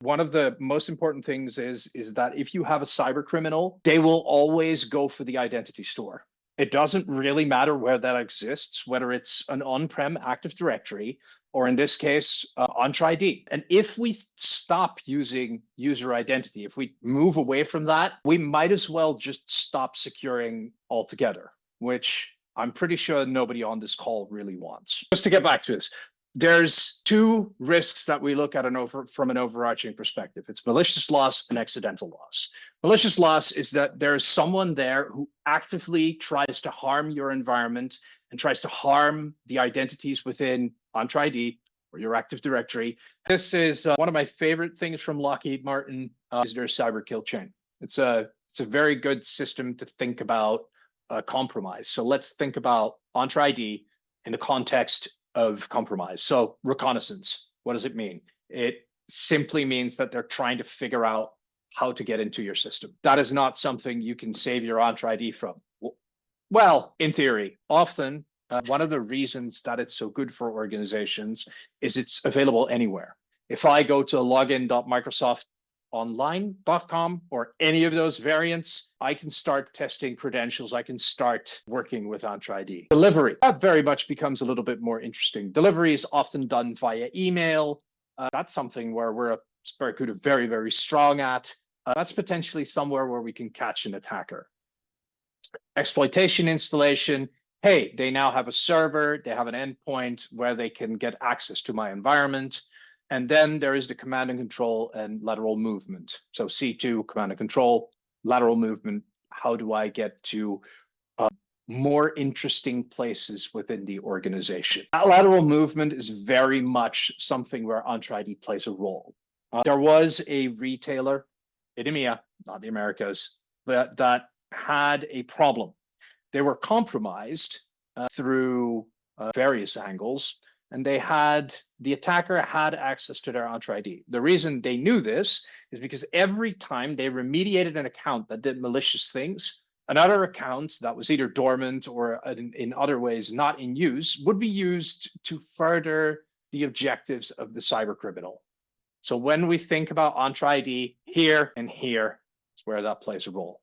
One of the most important things is that if you have a cyber criminal, they will always go for the identity store. It doesn't really matter where that exists, whether it's an on-prem Active Directory or in this case, Entra ID. And if we stop using user identity, if we move away from that, we might as well just stop securing altogether, which I'm pretty sure nobody on this call really wants. Just to get back to this, there's two risks that we look at from an overarching perspective. It's malicious loss and accidental loss. Malicious loss is that there's someone there who actively tries to harm your environment and tries to harm the identities within Entra ID or your Active Directory. This is one of my favorite things from Lockheed Martin is their cyber kill chain. It's a very good system to think about compromise. So let's think about Entra ID in the context of compromise. So reconnaissance, what does it mean? It simply means that they're trying to figure out how to get into your system. That is not something you can save your Entra ID from. Well, in theory, often one of the reasons that it's so good for organizations is it's available anywhere. If I go to login.microsoftonline.com or any of those variants, I can start testing credentials. I can start working with Entra ID. Delivery, that very much becomes a little bit more interesting. Delivery is often done via email. That's something where we're at Barracuda very, very strong at. That's potentially somewhere where we can catch an attacker. Exploitation installation. Hey, they now have a server, they have an endpoint where they can get access to my environment. And then there is the command and control and lateral movement. So C2, command and control, lateral movement. How do I get to more interesting places within the organization? That lateral movement is very much something where Entra ID plays a role. There was a retailer in EMEA, not the Americas, that had a problem. They were compromised through various angles. And the attacker had access to their Entra ID. The reason they knew this is because every time they remediated an account that did malicious things, another account that was either dormant or in other ways not in use would be used to further the objectives of the cyber criminal. So when we think about Entra ID, here and here is where that plays a role.